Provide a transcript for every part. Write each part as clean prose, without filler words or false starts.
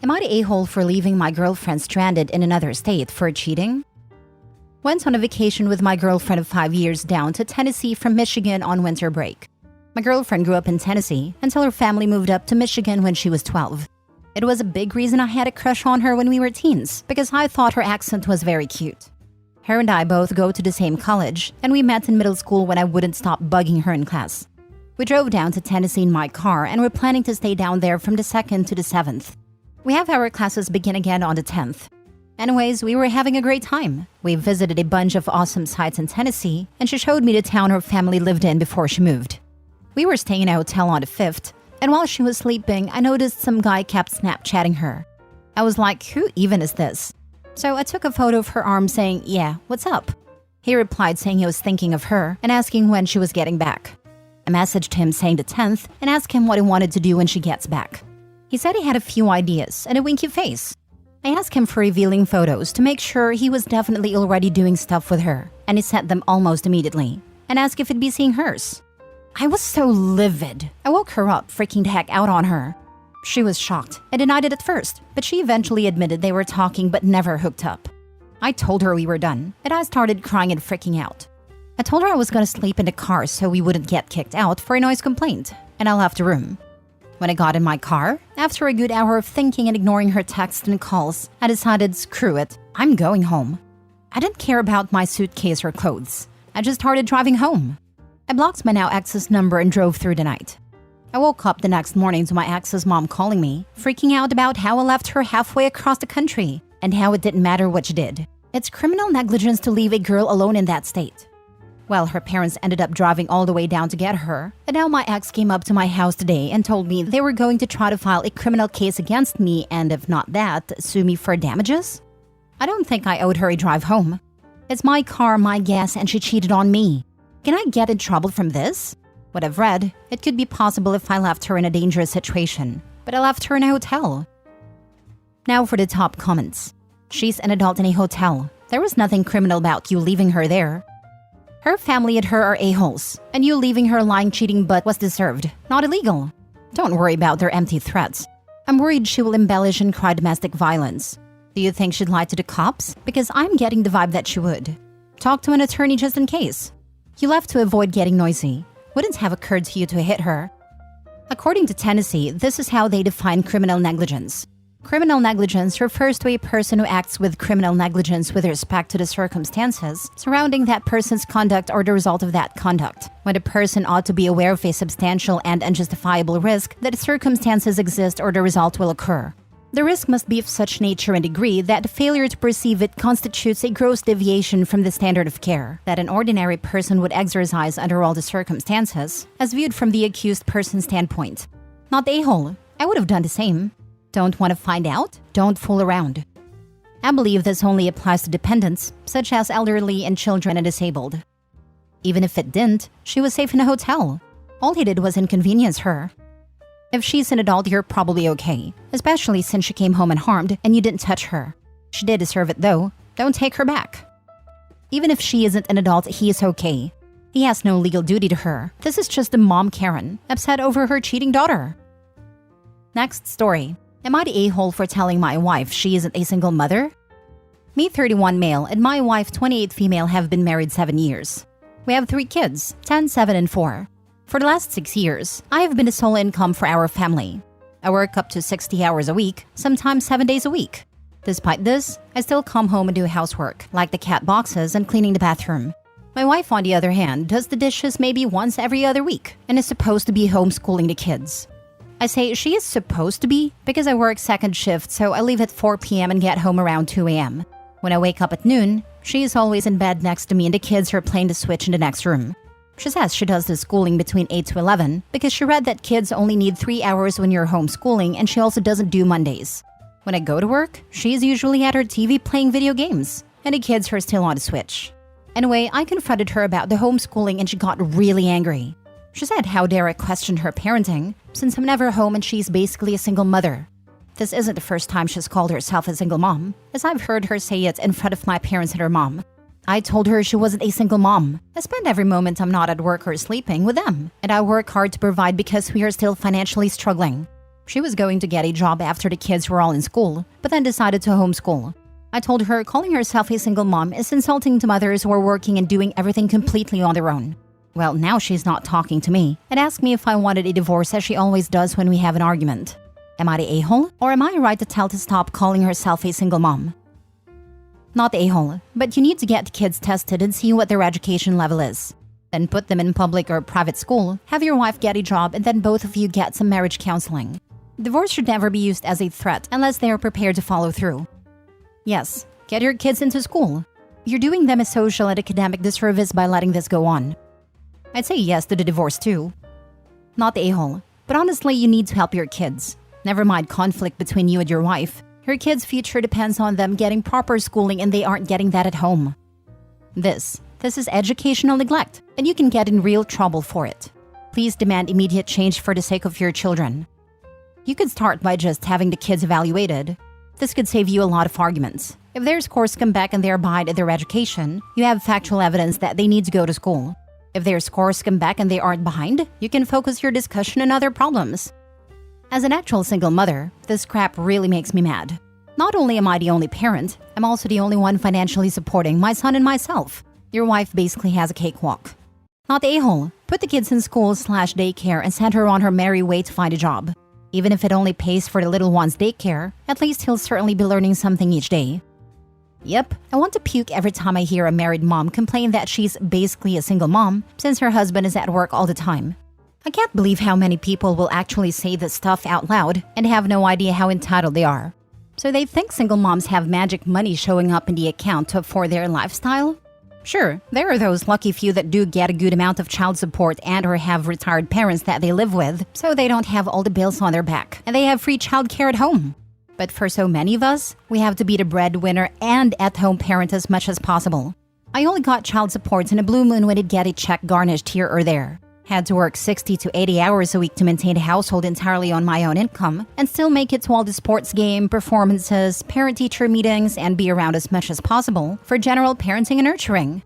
Am I the a-hole for leaving my girlfriend stranded in another state for cheating? Went on a vacation with my girlfriend of 5 years down to Tennessee from Michigan on winter break. My girlfriend grew up in Tennessee until her family moved up to Michigan when she was 12. It was a big reason I had a crush on her when we were teens because I thought her accent was very cute. Her and I both go to the same college, and we met in middle school when I wouldn't stop bugging her in class. We drove down to Tennessee in my car and we're planning to stay down there from the 2nd to the 7th. We have our classes begin again on the 10th. Anyways, we were having a great time. We visited a bunch of awesome sites in Tennessee, and she showed me the town her family lived in before she moved. We were staying in a hotel on the 5th, and while she was sleeping, I noticed some guy kept Snapchatting her. I was like, who even is this? So I took a photo of her arm saying, yeah, what's up? He replied saying he was thinking of her and asking when she was getting back. I messaged him saying the 10th and asked him what he wanted to do when she gets back. He said he had a few ideas and a winky face. I asked him for revealing photos to make sure he was definitely already doing stuff with her, and he sent them almost immediately, and asked if he'd be seeing hers. I was so livid. I woke her up, freaking the heck out on her. She was shocked and denied it at first, but she eventually admitted they were talking but never hooked up. I told her we were done, and I started crying and freaking out. I told her I was gonna sleep in the car so we wouldn't get kicked out for a noise complaint, and I left the room. When I got in my car, after a good hour of thinking and ignoring her texts and calls, I decided, screw it, I'm going home. I didn't care about my suitcase or clothes. I just started driving home. I blocked my now ex's number and drove through the night. I woke up the next morning to my ex's mom calling me, freaking out about how I left her halfway across the country and how it didn't matter what she did. It's criminal negligence to leave a girl alone in that state. Well, her parents ended up driving all the way down to get her, and now my ex came up to my house today and told me they were going to try to file a criminal case against me and, if not that, sue me for damages? I don't think I owed her a drive home. It's my car, my gas, and she cheated on me. Can I get in trouble from this? What I've read, it could be possible if I left her in a dangerous situation, but I left her in a hotel. Now for the top comments. She's an adult in a hotel. There was nothing criminal about you leaving her there. Her family and her are a-holes, and you leaving her lying cheating butt was deserved, not illegal. Don't worry about their empty threats. I'm worried she will embellish and cry domestic violence. Do you think she'd lie to the cops? Because I'm getting the vibe that she would. Talk to an attorney just in case. You left to avoid getting noisy. Wouldn't have occurred to you to hit her. According to Tennessee, this is how they define criminal negligence. Criminal negligence refers to a person who acts with criminal negligence with respect to the circumstances surrounding that person's conduct or the result of that conduct, when the person ought to be aware of a substantial and unjustifiable risk that the circumstances exist or the result will occur. The risk must be of such nature and degree that the failure to perceive it constitutes a gross deviation from the standard of care that an ordinary person would exercise under all the circumstances, as viewed from the accused person's standpoint. Not the a-hole. I would have done the same. Don't want to find out? Don't fool around. I believe this only applies to dependents, such as elderly and children and disabled. Even if it didn't, she was safe in a hotel. All he did was inconvenience her. If she's an adult, you're probably okay, especially since she came home unharmed and you didn't touch her. She did deserve it though. Don't take her back. Even if she isn't an adult, he is okay. He has no legal duty to her. This is just a mom Karen, upset over her cheating daughter. Next story. Am I the a-hole for telling my wife she isn't a single mother? Me, 31 male, and my wife, 28 female, have been married 7 years. We have 3 kids, 10, 7, and 4. For the last 6 years, I have been the sole income for our family. I work up to 60 hours a week, sometimes 7 days a week. Despite this, I still come home and do housework, like the cat boxes and cleaning the bathroom. My wife, on the other hand, does the dishes maybe once every other week and is supposed to be homeschooling the kids. I say she is supposed to be because I work second shift, so I leave at 4 p.m. and get home around 2 a.m. When I wake up at noon, she is always in bed next to me and the kids are playing the Switch in the next room. She says she does the schooling between 8 to 11 because she read that kids only need 3 hours when you're homeschooling, and she also doesn't do Mondays. When I go to work, she's usually at her TV playing video games, and the kids are still on the Switch. Anyway, I confronted her about the homeschooling and she got really angry. She said how dare I question her parenting, since I'm never home and she's basically a single mother. This isn't the first time she's called herself a single mom, as I've heard her say it in front of my parents and her mom. I told her she wasn't a single mom. I spend every moment I'm not at work or sleeping with them, and I work hard to provide because we are still financially struggling. She was going to get a job after the kids were all in school, but then decided to homeschool. I told her calling herself a single mom is insulting to mothers who are working and doing everything completely on their own. Well, now she's not talking to me and asked me if I wanted a divorce as she always does when we have an argument. Am I the a-hole, or am I right to tell to stop calling herself a single mom? Not the a-hole, but you need to get the kids tested and see what their education level is. Then put them in public or private school, have your wife get a job, and then both of you get some marriage counseling. Divorce should never be used as a threat unless they are prepared to follow through. Yes, get your kids into school. You're doing them a social and academic disservice by letting this go on. I'd say yes to the divorce too. Not the a-hole, but honestly, you need to help your kids. Never mind conflict between you and your wife. Your kids' future depends on them getting proper schooling and they aren't getting that at home. This is educational neglect, and you can get in real trouble for it. Please demand immediate change for the sake of your children. You could start by just having the kids evaluated. This could save you a lot of arguments. If their scores come back and they're behind in their education, you have factual evidence that they need to go to school. If their scores come back and they aren't behind, you can focus your discussion on other problems. As an actual single mother, this crap really makes me mad. Not only am I the only parent, I'm also the only one financially supporting my son and myself. Your wife basically has a cakewalk. Not the a-hole. Put the kids in school/daycare and send her on her merry way to find a job. Even if it only pays for the little one's daycare, at least he'll certainly be learning something each day. Yep, I want to puke every time I hear a married mom complain that she's basically a single mom since her husband is at work all the time. I can't believe how many people will actually say this stuff out loud and have no idea how entitled they are. So they think single moms have magic money showing up in the account to afford their lifestyle? Sure, there are those lucky few that do get a good amount of child support and or have retired parents that they live with, so they don't have all the bills on their back, and they have free childcare at home. But for so many of us, we have to be the breadwinner and at-home parent as much as possible. I only got child support in a blue moon when I'd get a check garnished here or there. Had to work 60 to 80 hours a week to maintain a household entirely on my own income and still make it to all the sports game, performances, parent-teacher meetings, and be around as much as possible for general parenting and nurturing.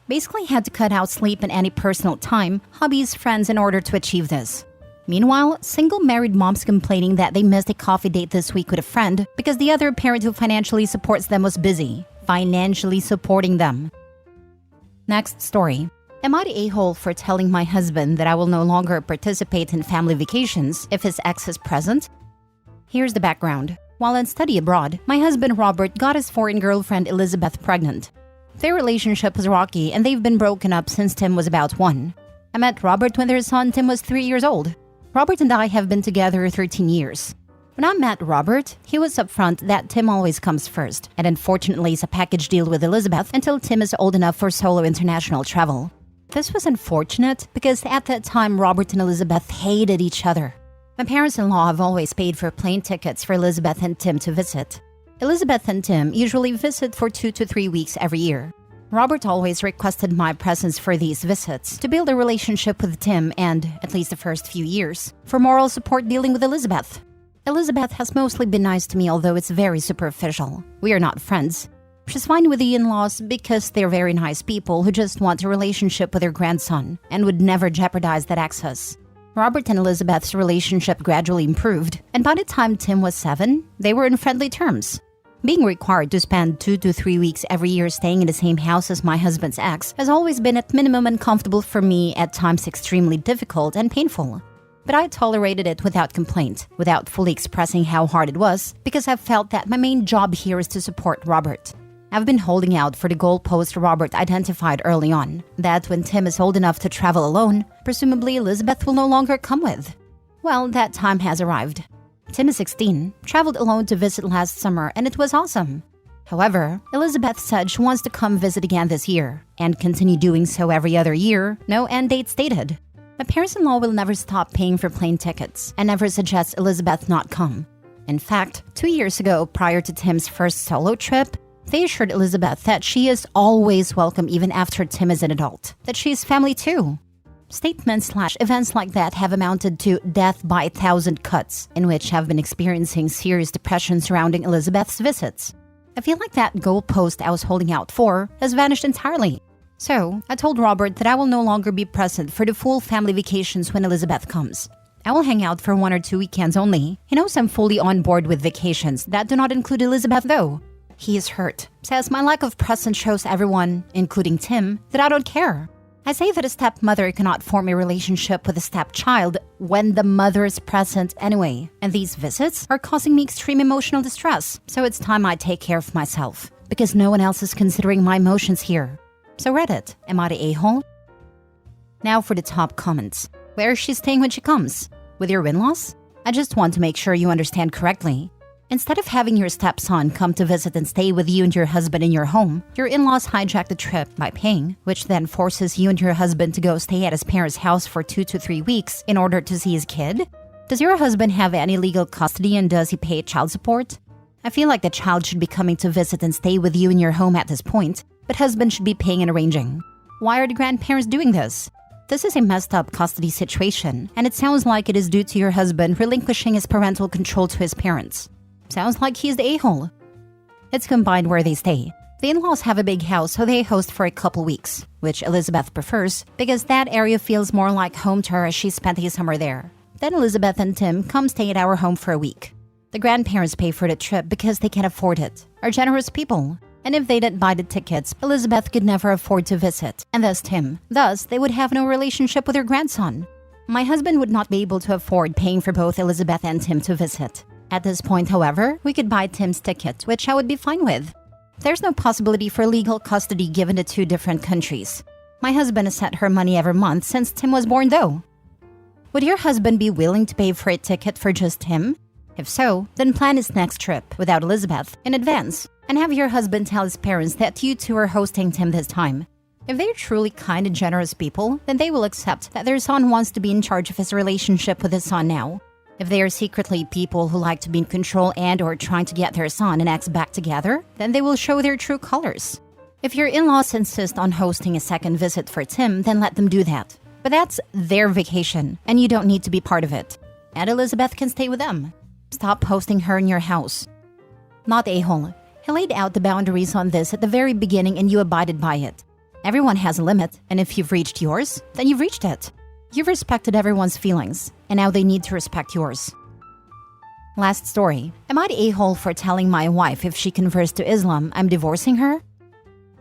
Basically had to cut out sleep and any personal time, hobbies, friends in order to achieve this. Meanwhile, single married moms complaining that they missed a coffee date this week with a friend because the other parent who financially supports them was busy, financially supporting them. Next story. Am I the a-hole for telling my husband that I will no longer participate in family vacations if his ex is present? Here's the background. While on study abroad, my husband Robert got his foreign girlfriend Elizabeth pregnant. Their relationship was rocky and they've been broken up since Tim was about 1. I met Robert when their son Tim was 3 years old. Robert and I have been together 13 years. When I met Robert, he was upfront that Tim always comes first, and unfortunately is a package deal with Elizabeth until Tim is old enough for solo international travel. This was unfortunate because at that time Robert and Elizabeth hated each other. My parents-in-law have always paid for plane tickets for Elizabeth and Tim to visit. Elizabeth and Tim usually visit for 2 to 3 weeks every year. Robert always requested my presence for these visits to build a relationship with Tim and, at least the first few years, for moral support dealing with Elizabeth. Elizabeth has mostly been nice to me, although it's very superficial. We are not friends. She's fine with the in-laws because they're very nice people who just want a relationship with their grandson and would never jeopardize that access. Robert and Elizabeth's relationship gradually improved, and by the time Tim was 7, they were in friendly terms. Being required to spend 2 to 3 weeks every year staying in the same house as my husband's ex has always been at minimum uncomfortable for me, at times extremely difficult and painful. But I tolerated it without complaint, without fully expressing how hard it was, because I've felt that my main job here is to support Robert. I've been holding out for the goalpost Robert identified early on, that when Tim is old enough to travel alone, presumably Elizabeth will no longer come with. Well, that time has arrived. Tim is 16, traveled alone to visit last summer, and it was awesome. However, Elizabeth said she wants to come visit again this year, and continue doing so every other year, no end date stated. My parents-in-law will never stop paying for plane tickets, and never suggest Elizabeth not come. In fact, 2 years ago, prior to Tim's first solo trip, they assured Elizabeth that she is always welcome even after Tim is an adult, that she is family too. Statements/events like that have amounted to death by 1,000 cuts, in which I've been experiencing serious depression surrounding Elizabeth's visits. I feel like that goalpost I was holding out for has vanished entirely. So, I told Robert that I will no longer be present for the full family vacations when Elizabeth comes. I will hang out for 1 or 2 weekends only. He knows I'm fully on board with vacations. That do not include Elizabeth though. He is hurt. Says my lack of presence shows everyone, including Tim, that I don't care. I say that a stepmother cannot form a relationship with a stepchild when the mother is present anyway. And these visits are causing me extreme emotional distress. So it's time I take care of myself. Because no one else is considering my emotions here. So Reddit, am I the a-hole? Now for the top comments. Where is she staying when she comes? With your in-laws? I just want to make sure you understand correctly. Instead of having your stepson come to visit and stay with you and your husband in your home, your in-laws hijack the trip by paying, which then forces you and your husband to go stay at his parents' house for 2 to 3 weeks in order to see his kid? Does your husband have any legal custody and does he pay child support? I feel like the child should be coming to visit and stay with you in your home at this point, but husband should be paying and arranging. Why are the grandparents doing this? This is a messed up custody situation, and it sounds like it is due to your husband relinquishing his parental control to his parents. Sounds like he's the a-hole. It's combined where they stay. The in-laws have a big house, so they host for a couple weeks, which Elizabeth prefers because that area feels more like home to her as she spent the summer there. Then Elizabeth and Tim come stay at our home for a week. The grandparents pay for the trip because they can afford it, are generous people. And if they didn't buy the tickets, Elizabeth could never afford to visit, and thus Tim. Thus, they would have no relationship with her grandson. My husband would not be able to afford paying for both Elizabeth and Tim to visit. At this point, however, we could buy Tim's ticket, which I would be fine with. There's no possibility for legal custody given to 2 different countries. My husband has sent her money every month since Tim was born though. Would your husband be willing to pay for a ticket for just him? If so, then plan his next trip, without Elizabeth, in advance, and have your husband tell his parents that you two are hosting Tim this time. If they're truly kind and generous people, then they will accept that their son wants to be in charge of his relationship with his son now. If they are secretly people who like to be in control and or trying to get their son and ex back together, then they will show their true colors. If your in-laws insist on hosting a second visit for Tim, then let them do that. But that's their vacation, and you don't need to be part of it. And Elizabeth can stay with them. Stop hosting her in your house. Not a-hole. He laid out the boundaries on this at the very beginning and you abided by it. Everyone has a limit, and if you've reached yours, then you've reached it. You've respected everyone's feelings, and now they need to respect yours. Last story. Am I the a-hole for telling my wife if she converts to Islam, I'm divorcing her?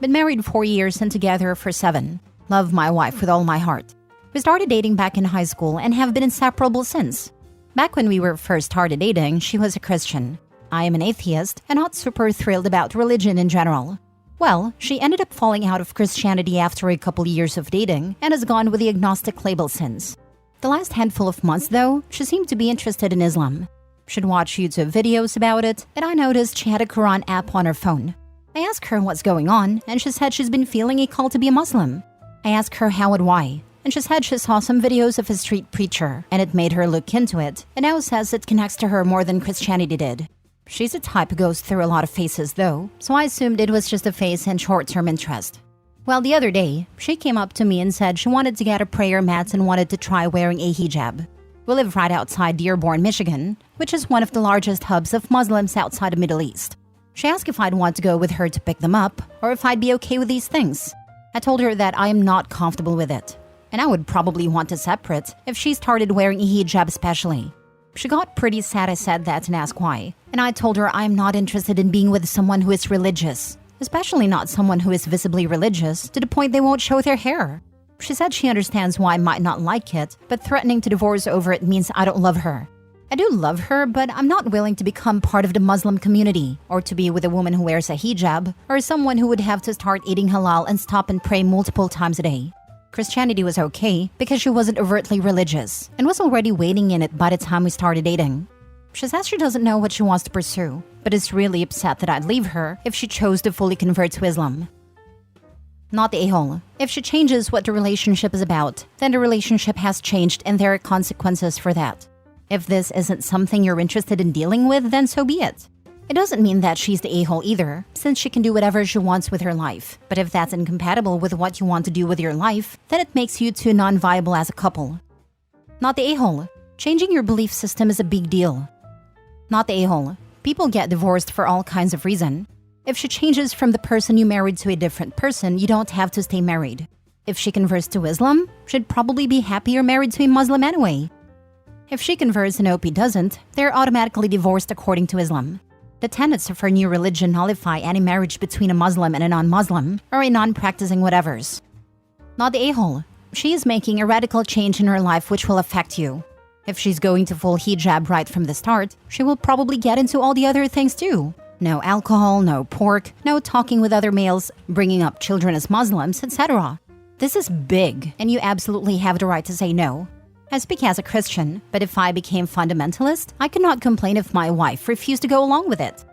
Been married 4 years and together for 7. Love my wife with all my heart. We started dating back in high school and have been inseparable since. Back when we were first started dating, she was a Christian. I am an atheist and not super thrilled about religion in general. Well, she ended up falling out of Christianity after a couple years of dating and has gone with the agnostic label since. The last handful of months, though, she seemed to be interested in Islam. She'd watch YouTube videos about it, and I noticed she had a Quran app on her phone. I asked her what's going on, and she said she's been feeling a call to be a Muslim. I asked her how and why, and she said she saw some videos of a street preacher, and it made her look into it, and now says it connects to her more than Christianity did. She's a type who goes through a lot of phases though, so I assumed it was just a phase and short-term interest. Well, the other day, she came up to me and said she wanted to get a prayer mat and wanted to try wearing a hijab. We live right outside Dearborn, Michigan, which is one of the largest hubs of Muslims outside the Middle East. She asked if I'd want to go with her to pick them up, or if I'd be okay with these things. I told her that I am not comfortable with it, and I would probably want to separate if she started wearing a hijab especially. She got pretty sad I said that and asked why, and I told her I'm not interested in being with someone who is religious, especially not someone who is visibly religious to the point they won't show their hair. She said she understands why I might not like it, but threatening to divorce over it means I don't love her. I do love her, but I'm not willing to become part of the Muslim community, or to be with a woman who wears a hijab, or someone who would have to start eating halal and stop and pray multiple times a day. Christianity was okay because she wasn't overtly religious and was already wading in it by the time we started dating. She says she doesn't know what she wants to pursue, but is really upset that I'd leave her if she chose to fully convert to Islam. Not the a-hole. If she changes what the relationship is about, then the relationship has changed and there are consequences for that. If this isn't something you're interested in dealing with, then so be it. It doesn't mean that she's the a-hole either, since she can do whatever she wants with her life. But if that's incompatible with what you want to do with your life, then it makes you two non-viable as a couple. Not the a-hole. Changing your belief system is a big deal. Not the a-hole. People get divorced for all kinds of reasons. If she changes from the person you married to a different person, you don't have to stay married. If she converts to Islam, she'd probably be happier married to a Muslim anyway. If she converts and OP doesn't, they're automatically divorced according to Islam. The tenets of her new religion nullify any marriage between a Muslim and a non-Muslim, or a non-practicing whatevers. Not the a-hole. She is making a radical change in her life which will affect you. If she's going to full hijab right from the start, she will probably get into all the other things too. No alcohol, no pork, no talking with other males, bringing up children as Muslims, etc. This is big, and you absolutely have the right to say no. I speak as a Christian, but if I became fundamentalist, I could not complain if my wife refused to go along with it.